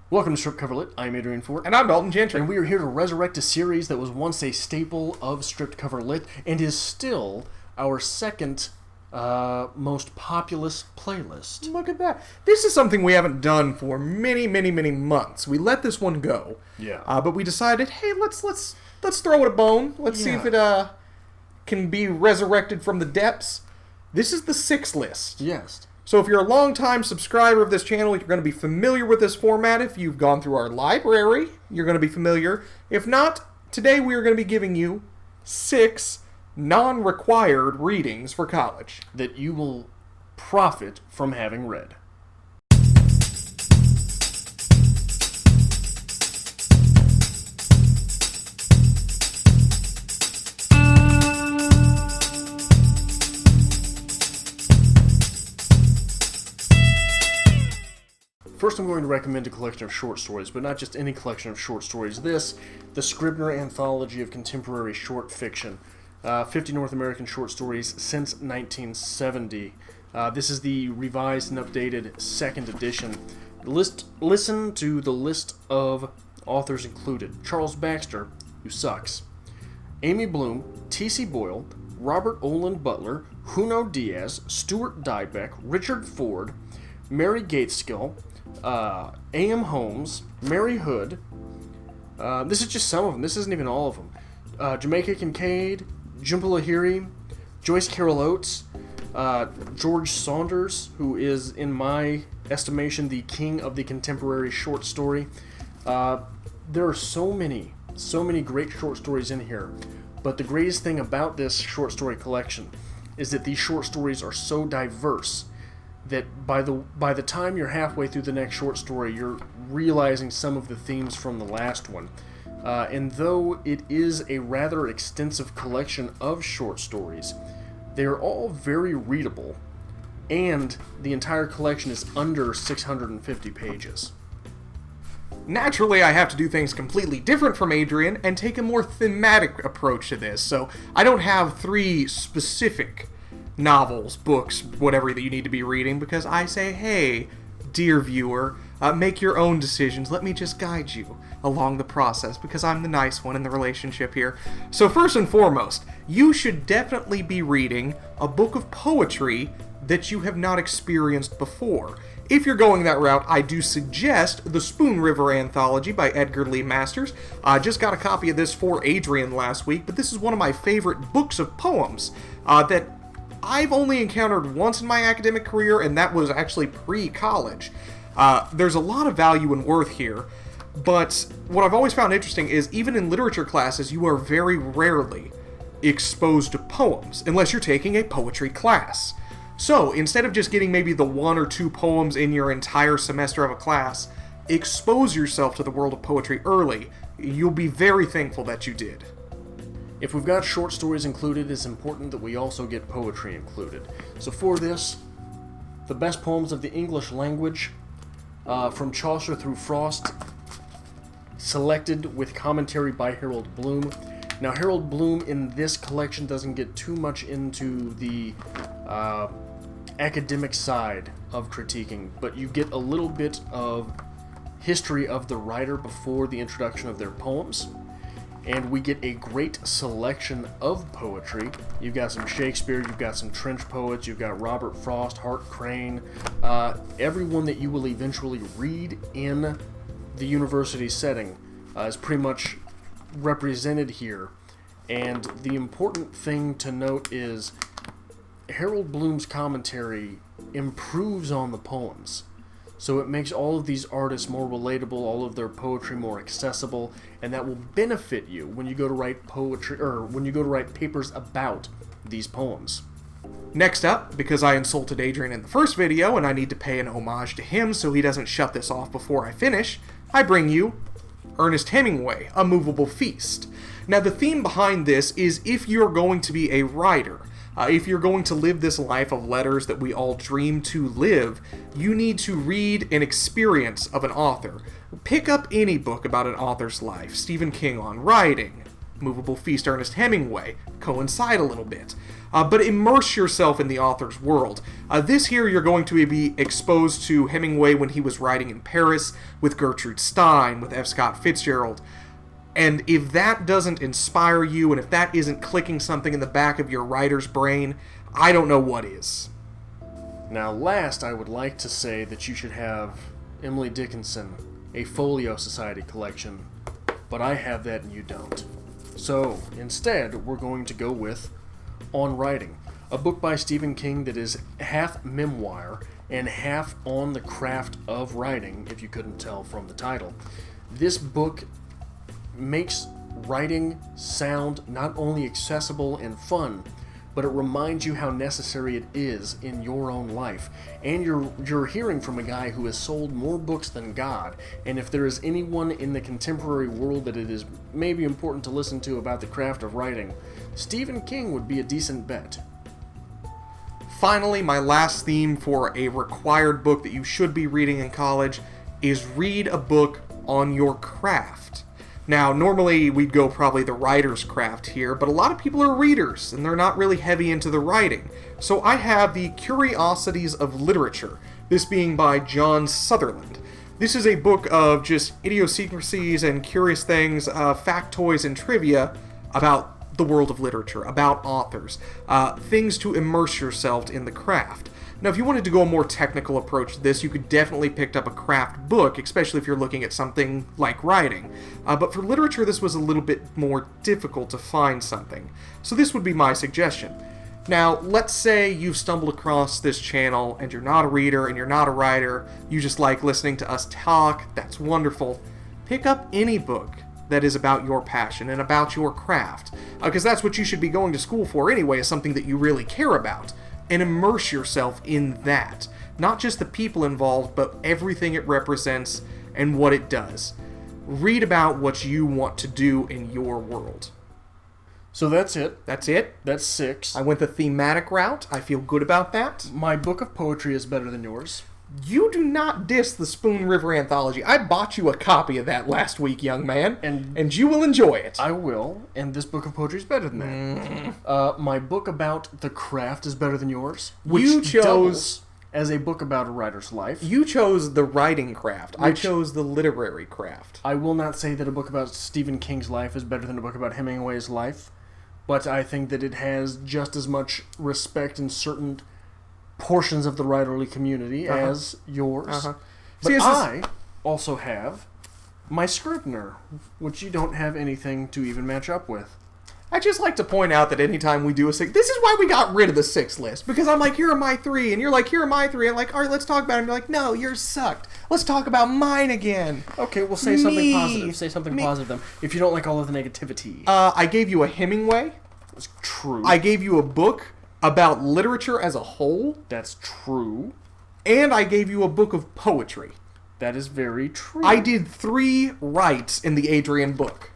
Welcome to Strip Cover Lit. I'm Adrian Fort. And I'm Dalton Gentry. And we are here to resurrect a series that was once a staple of Stripped Cover Lit and is still our second most populous playlist. Look at that. This is something we haven't done for many months. We let this one go. Yeah. But we decided, hey, let's throw it a bone. Let's see if it can be resurrected from the depths. This is the 6 list. Yes. So if you're a long-time subscriber of this channel, you're going to be familiar with this format. If you've gone through our library, you're going to be familiar. If not, today we are going to be giving you 6 non-required readings for college that you will profit from having read. First, I'm going to recommend a collection of short stories, but not just any collection of short stories. The Scribner Anthology of Contemporary Short Fiction. 50 North American short stories since 1970. This is the revised and updated 2nd edition. Listen to the list of authors included. Charles Baxter, who sucks. Amy Bloom, T.C. Boyle, Robert Olin Butler, Junot Diaz, Stuart Diebeck, Richard Ford, Mary Gateskill, A.M. Holmes, Mary Hood. This is just some of them. This isn't even all of them. Jamaica Kincaid, Jhumpa Lahiri, Joyce Carol Oates, George Saunders, who is, in my estimation, the king of the contemporary short story. There are so many great short stories in here, but the greatest thing about this short story collection is that these short stories are so diverse that by the time you're halfway through the next short story, you're realizing some of the themes from the last one. And though it is a rather extensive collection of short stories, they are all very readable, and the entire collection is under 650 pages. Naturally, I have to do things completely different from Adrian and take a more thematic approach to this, so I don't have 3 specific novels, books, whatever that you need to be reading, because I say, hey, dear viewer, make your own decisions. Let me just guide you along the process, because I'm the nice one in the relationship here. So first and foremost, you should definitely be reading a book of poetry that you have not experienced before. If you're going that route, I do suggest the Spoon River Anthology by Edgar Lee Masters. I just got a copy of this for Adrian last week, but this is one of my favorite books of poems that I've only encountered once in my academic career, and that was actually pre-college. There's a lot of value and worth here, but what I've always found interesting is even in literature classes, you are very rarely exposed to poems, unless you're taking a poetry class. So, instead of just getting maybe the 1 or 2 poems in your entire semester of a class, expose yourself to the world of poetry early. You'll be very thankful that you did. If we've got short stories included, it's important that we also get poetry included. So for this, the best poems of the English language, from Chaucer through Frost, selected with commentary by Harold Bloom. Now, Harold Bloom in this collection doesn't get too much into the academic side of critiquing, but you get a little bit of history of the writer before the introduction of their poems. And we get a great selection of poetry. You've got some Shakespeare, you've got some trench poets, you've got Robert Frost, Hart Crane, everyone that you will eventually read in the university setting is pretty much represented here. And the important thing to note is Harold Bloom's commentary improves on the poems. So it makes all of these artists more relatable, all of their poetry more accessible, and that will benefit you when you go to write poetry, or when you go to write papers about these poems. Next up, because I insulted Adrian in the first video and I need to pay an homage to him so he doesn't shut this off before I finish, I bring you Ernest Hemingway, A Movable Feast. Now the theme behind this is if you're going to be a writer, if you're going to live this life of letters that we all dream to live, you need to read an experience of an author. Pick up any book about an author's life. Stephen King on writing, Movable Feast, Ernest Hemingway coincide a little bit. But immerse yourself in the author's world. This here, you're going to be exposed to Hemingway when he was writing in Paris, with Gertrude Stein, with F. Scott Fitzgerald. And if that doesn't inspire you, and if that isn't clicking something in the back of your writer's brain, I don't know what is. Now, last, I would like to say that you should have Emily Dickinson, a Folio Society collection, but I have that and you don't. So, instead, we're going to go with On Writing, a book by Stephen King that is half memoir and half on the craft of writing, if you couldn't tell from the title. This book makes writing sound not only accessible and fun, but it reminds you how necessary it is in your own life. And you're hearing from a guy who has sold more books than God, and if there is anyone in the contemporary world that it is maybe important to listen to about the craft of writing, Stephen King would be a decent bet. Finally, my last theme for a required book that you should be reading in college is read a book on your craft. Now, normally we'd go probably the writer's craft here, but a lot of people are readers, and they're not really heavy into the writing. So I have the Curiosities of Literature, this being by John Sutherland. This is a book of just idiosyncrasies and curious things, factoids and trivia about the world of literature, about authors, things to immerse yourself in the craft. Now, if you wanted to go a more technical approach to this, you could definitely pick up a craft book, especially if you're looking at something like writing. But for literature, this was a little bit more difficult to find something. So this would be my suggestion. Now, let's say you've stumbled across this channel, and you're not a reader, and you're not a writer, you just like listening to us talk, that's wonderful. Pick up any book that is about your passion and about your craft, because that's what you should be going to school for anyway, is something that you really care about. And immerse yourself in that. Not just the people involved, but everything it represents and what it does. Read about what you want to do in your world. So that's it. That's it. That's 6. I went the thematic route. I feel good about that. My book of poetry is better than yours. You do not diss the Spoon River Anthology. I bought you a copy of that last week, young man, and you will enjoy it. I will, and this book of poetry is better than that. My book about the craft is better than yours, which you chose doubles as a book about a writer's life. You chose the writing craft. I chose the literary craft. I will not say that a book about Stephen King's life is better than a book about Hemingway's life, but I think that it has just as much respect in certain portions of the writerly community as yours. But I also have my Scribner, which you don't have anything to even match up with. I just like to point out that anytime we do a 6, this is why we got rid of the 6 list, because I'm like, here are my 3, and you're like, here are my 3, and I'm like, all right, let's talk about it, and you're like, no, yours sucked. Let's talk about mine again. Okay, we'll say something positive. Say something positive, then, if you don't like all of the negativity. I gave you a Hemingway. That's true. I gave you a book about literature as a whole. That's true. And I gave you a book of poetry. That is very true. I did 3 rights in the Adrian book.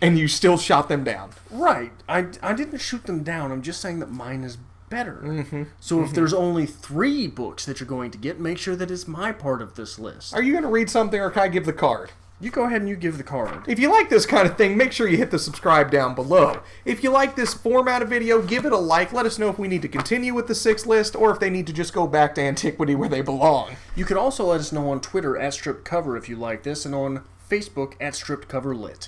And you still shot them down. Right. I didn't shoot them down. I'm just saying that mine is better. So if there's only 3 books that you're going to get, make sure that it's my part of this list. Are you going to read something, or can I give the card? You go ahead and you give the card. If you like this kind of thing, make sure you hit the subscribe down below. If you like this format of video, give it a like. Let us know if we need to continue with the 6 list, or if they need to just go back to antiquity where they belong. You can also let us know on Twitter @StrippedCover if you like this, and on Facebook @StrippedCoverLit.